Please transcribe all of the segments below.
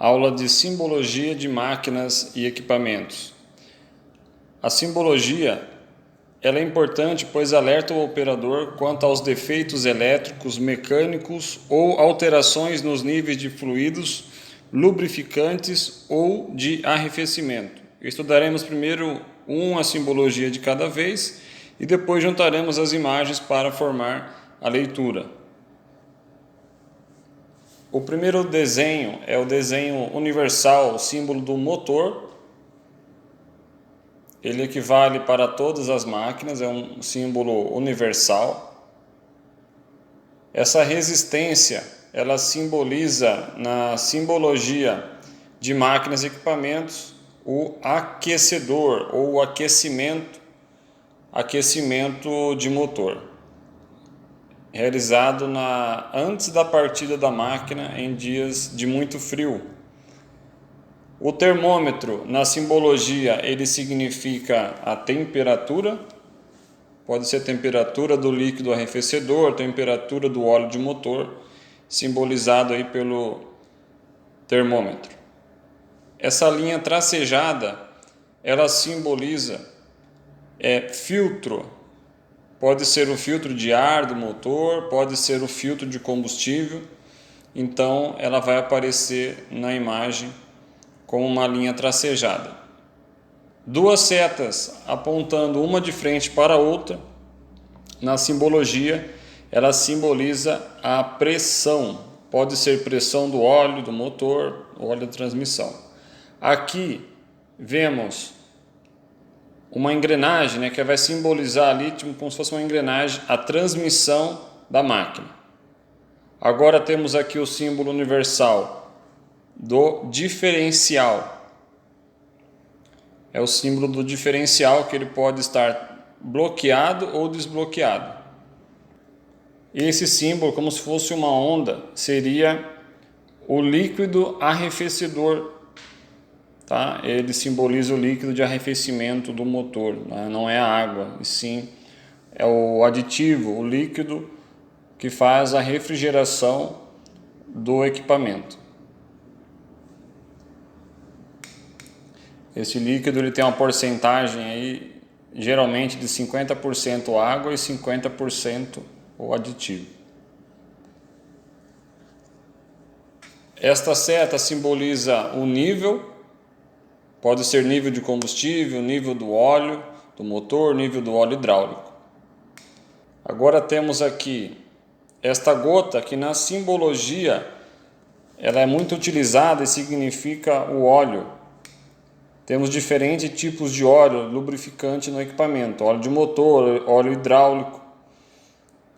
Aula de simbologia de máquinas e equipamentos. A simbologia ela é importante pois alerta o operador quanto aos defeitos elétricos, mecânicos ou alterações nos níveis de fluidos, lubrificantes ou de arrefecimento. Estudaremos primeiro uma simbologia de cada vez e depois juntaremos as imagens para formar a leitura. O primeiro desenho é o desenho universal, o símbolo do motor. Ele equivale para todas as máquinas, é um símbolo universal. Essa resistência, ela simboliza na simbologia de máquinas e equipamentos o aquecedor ou o aquecimento de motor, realizado antes da partida da máquina em dias de muito frio. O termômetro, na simbologia, ele significa a temperatura, pode ser a temperatura do líquido arrefecedor, temperatura do óleo de motor, simbolizado aí pelo termômetro. Essa linha tracejada, ela simboliza filtro. Pode ser o filtro de ar do motor, pode ser o filtro de combustível. Então, ela vai aparecer na imagem como uma linha tracejada. Duas setas apontando uma de frente para a outra. Na simbologia, ela simboliza a pressão. Pode ser pressão do óleo do motor, óleo da transmissão. Aqui vemos uma engrenagem, que vai simbolizar ali, como se fosse uma engrenagem, a transmissão da máquina. Agora temos aqui o símbolo universal do diferencial. É o símbolo do diferencial, que ele pode estar bloqueado ou desbloqueado. Esse símbolo, como se fosse uma onda, seria o líquido arrefecedor. Tá? Ele simboliza o líquido de arrefecimento do motor, não é a água, e sim é o aditivo, o líquido que faz a refrigeração do equipamento. Esse líquido ele tem uma porcentagem aí, geralmente de 50% água e 50% o aditivo. Esta seta simboliza o nível. Pode ser nível de combustível, nível do óleo do motor, nível do óleo hidráulico. Agora temos aqui esta gota que na simbologia ela é muito utilizada e significa o óleo. Temos diferentes tipos de óleo lubrificante no equipamento: óleo de motor, óleo hidráulico,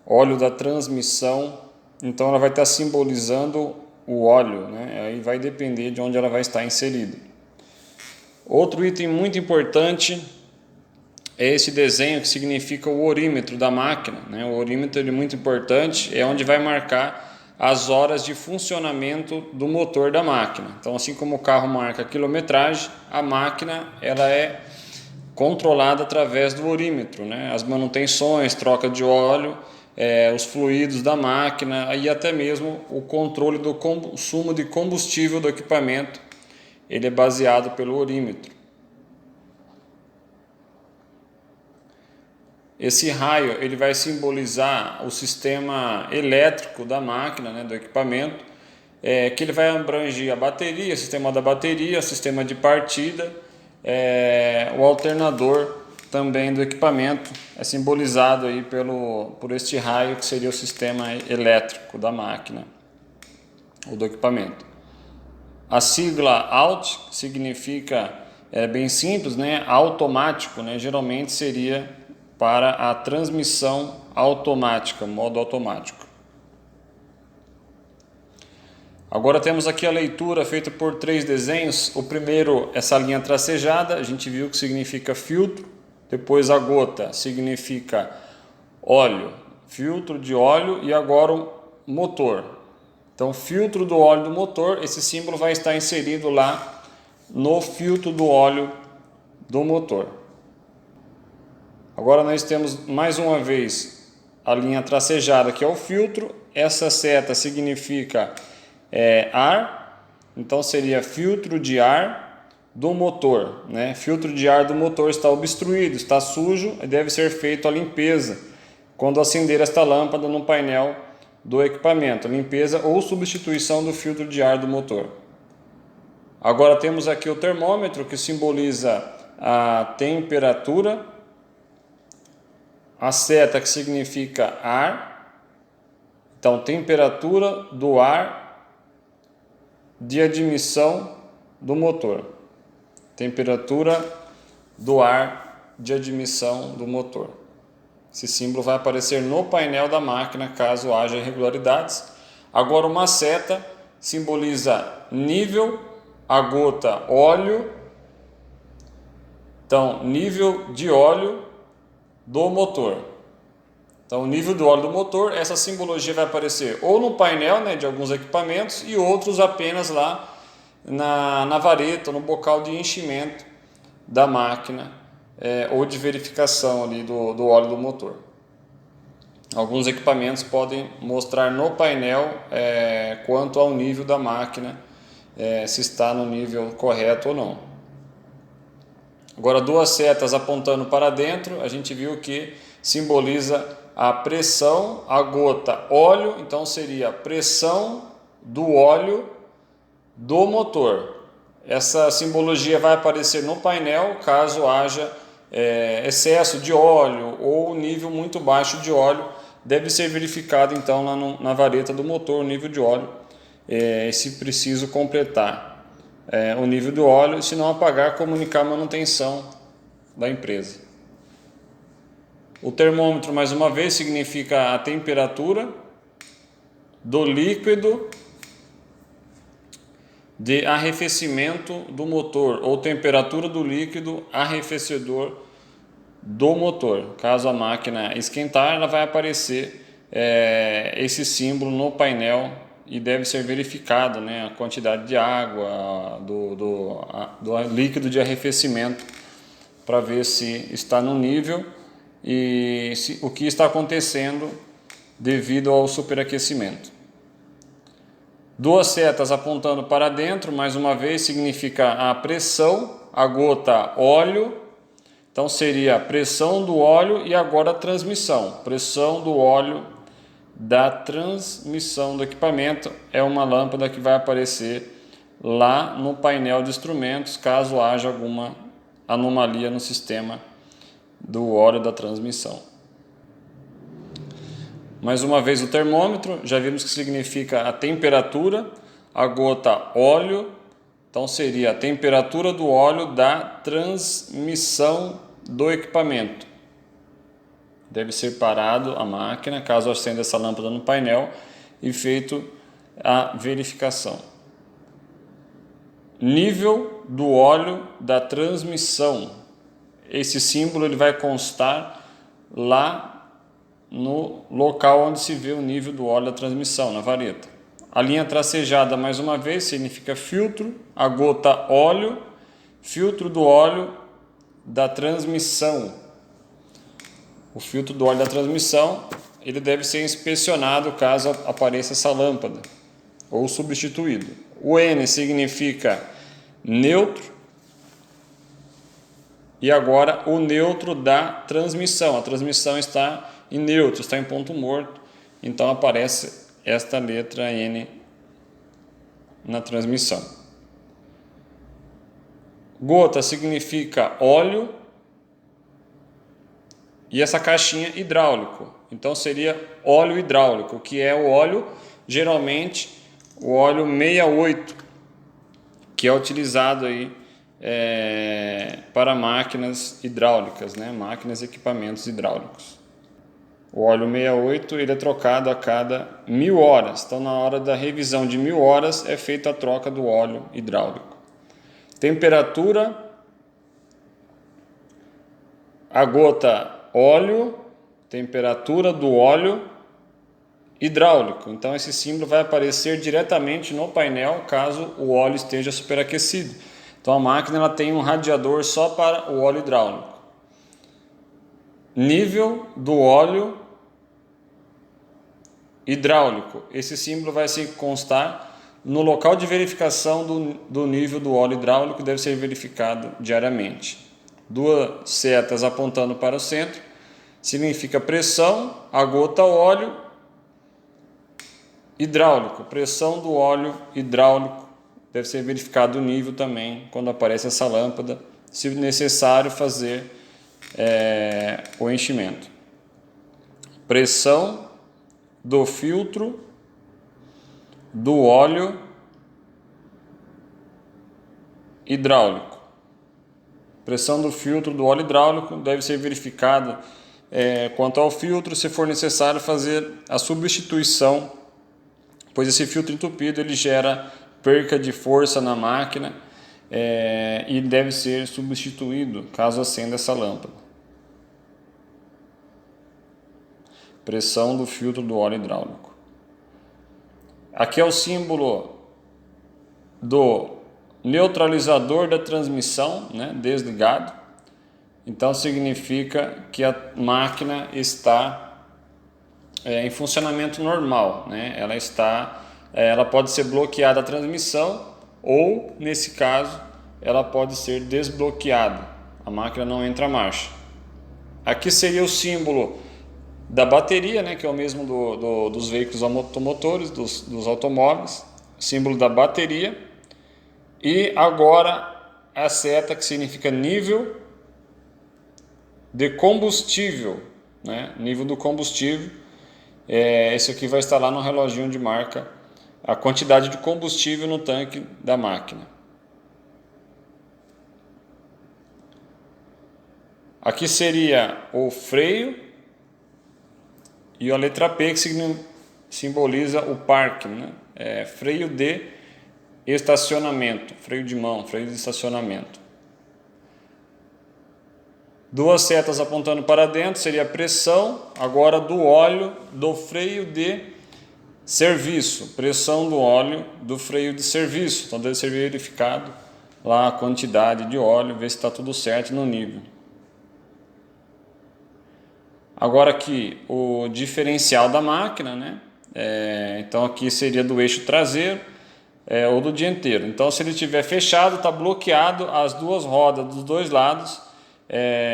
óleo da transmissão. Então ela vai estar simbolizando o óleo, Aí vai depender de onde ela vai estar inserida. Outro item muito importante é esse desenho que significa o orímetro da máquina. O orímetro é muito importante, é onde vai marcar as horas de funcionamento do motor da máquina. Então, assim como o carro marca a quilometragem, a máquina ela é controlada através do orímetro. As manutenções, troca de óleo, os fluidos da máquina e até mesmo o controle do consumo de combustível do equipamento. Ele é baseado pelo orímetro. Esse raio ele vai simbolizar o sistema elétrico da máquina, do equipamento, que ele vai abranger a bateria, o sistema da bateria, o sistema de partida, o alternador também do equipamento, é simbolizado aí por este raio que seria o sistema elétrico da máquina ou do equipamento. A sigla AUT significa, bem simples, automático, geralmente seria para a transmissão automática, modo automático. Agora temos aqui a leitura feita por 3 desenhos. O primeiro, essa linha tracejada, a gente viu que significa filtro. Depois a gota significa óleo, filtro de óleo, e agora o motor. Então, filtro do óleo do motor, esse símbolo vai estar inserido lá no filtro do óleo do motor. Agora nós temos mais uma vez a linha tracejada, que é o filtro. Essa seta significa ar, então seria filtro de ar do motor, né? Filtro de ar do motor está obstruído, está sujo e deve ser feita a limpeza quando acender esta lâmpada no painel do equipamento, limpeza ou substituição do filtro de ar do motor. Agora temos aqui o termômetro, que simboliza a temperatura, a seta, que significa ar, então temperatura do ar de admissão do motor, temperatura do ar de admissão do motor. Esse símbolo vai aparecer no painel da máquina caso haja irregularidades. Agora uma seta simboliza nível, a gota, óleo. Então, nível de óleo do motor. Então, o nível do óleo do motor, essa simbologia vai aparecer ou no painel, né, de alguns equipamentos, e outros apenas lá na vareta, no bocal de enchimento da máquina, ou de verificação ali do óleo do motor. Alguns equipamentos podem mostrar no painel quanto ao nível da máquina, se está no nível correto ou não. Agora, duas setas apontando para dentro, a gente viu que simboliza a pressão, a gota, óleo, então seria pressão do óleo do motor. Essa simbologia vai aparecer no painel caso haja excesso de óleo ou nível muito baixo de óleo. Deve ser verificado então lá na vareta do motor o nível de óleo, se preciso completar o nível do óleo, se não apagar, comunicar a manutenção da empresa. O termômetro, mais uma vez, significa a temperatura do líquido de arrefecimento do motor, ou temperatura do líquido arrefecedor do motor. Caso a máquina esquentar, ela vai aparecer esse símbolo no painel e deve ser verificado, né, a quantidade de água do líquido de arrefecimento para ver se está no nível e o que está acontecendo devido ao superaquecimento. Duas setas apontando para dentro, mais uma vez, significa a pressão, a gota, óleo. Então seria a pressão do óleo e agora a transmissão. Pressão do óleo da transmissão do equipamento é uma lâmpada que vai aparecer lá no painel de instrumentos, caso haja alguma anomalia no sistema do óleo da transmissão. Mais uma vez o termômetro, já vimos que significa a temperatura, a gota, óleo, então seria a temperatura do óleo da transmissão do equipamento. Deve ser parado a máquina, caso acenda essa lâmpada no painel, e feito a verificação. Nível do óleo da transmissão. Esse símbolo ele vai constar lá no local onde se vê o nível do óleo da transmissão, na vareta. A linha tracejada, mais uma vez, significa filtro, a gota, óleo, filtro do óleo da transmissão. O filtro do óleo da transmissão, ele deve ser inspecionado caso apareça essa lâmpada, ou substituído. O N significa neutro, e agora o neutro da transmissão. A transmissão está em neutro, está em ponto morto, então aparece esta letra N na transmissão. Gota significa óleo e essa caixinha hidráulico, então seria óleo hidráulico, que é o óleo, geralmente o óleo 68, que é utilizado aí para máquinas hidráulicas, né? Máquinas e equipamentos hidráulicos. O óleo 68 ele é trocado a cada 1000 horas. Então, na hora da revisão de 1000 horas, é feita a troca do óleo hidráulico. Temperatura, a gota, óleo, temperatura do óleo hidráulico. Então, esse símbolo vai aparecer diretamente no painel caso o óleo esteja superaquecido. Então, a máquina ela tem um radiador só para o óleo hidráulico. Nível do óleo hidráulico. Esse símbolo vai se constar no local de verificação do nível do óleo hidráulico deve ser verificado diariamente. Duas setas apontando para o centro significa pressão, a gota óleo hidráulico. Pressão do óleo hidráulico deve ser verificado o nível também quando aparece essa lâmpada, se necessário fazer o enchimento. Pressão do filtro do óleo hidráulico. Pressão do filtro do óleo hidráulico deve ser verificada quanto ao filtro, se for necessário fazer a substituição, pois esse filtro entupido ele gera perca de força na máquina e deve ser substituído caso acenda essa lâmpada. Pressão do filtro do óleo hidráulico. Aqui é o símbolo do neutralizador da transmissão, né, desligado. Então significa que a máquina está em funcionamento normal, né? Ela pode ser bloqueada a transmissão ou, nesse caso, ela pode ser desbloqueada. A máquina não entra a marcha. Aqui seria o símbolo da bateria, né, que é o mesmo dos veículos automotores, dos automóveis, símbolo da bateria. E agora a seta que significa nível de combustível, né? Nível do combustível. Esse aqui vai estar lá no reloginho de marca a quantidade de combustível no tanque da máquina. Aqui seria o freio e a letra P que simboliza o parque, né? Freio de estacionamento, freio de mão, freio de estacionamento. Duas setas apontando para dentro seria a pressão agora do óleo do freio de serviço, pressão do óleo do freio de serviço. Então deve ser verificado lá a quantidade de óleo, ver se está tudo certo no nível. Agora aqui o diferencial da máquina, né? Então aqui seria do eixo traseiro ou do dianteiro. Então se ele estiver fechado, está bloqueado, as duas rodas dos dois lados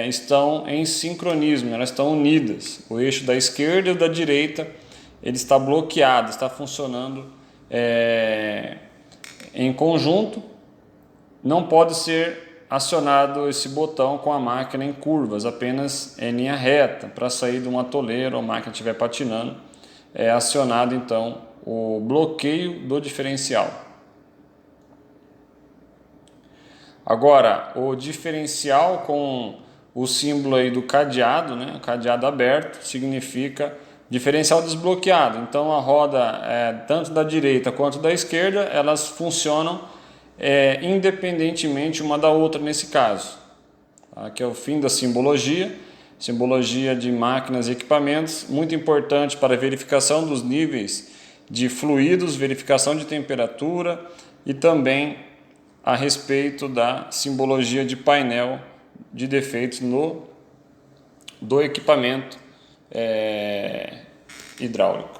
estão em sincronismo, elas estão unidas. O eixo da esquerda e o da direita ele está bloqueado, está funcionando em conjunto. Não pode ser acionado esse botão com a máquina em curvas, apenas em linha reta. Para sair de um atoleiro ou a máquina estiver patinando, é acionado então o bloqueio do diferencial. Agora, o diferencial com o símbolo aí do cadeado, né, cadeado aberto, significa diferencial desbloqueado. Então a roda, tanto da direita quanto da esquerda, elas funcionam independentemente uma da outra nesse caso. Aqui é o fim da simbologia de máquinas e equipamentos, muito importante para a verificação dos níveis de fluidos, verificação de temperatura e também a respeito da simbologia de painel de defeitos do equipamento hidráulico.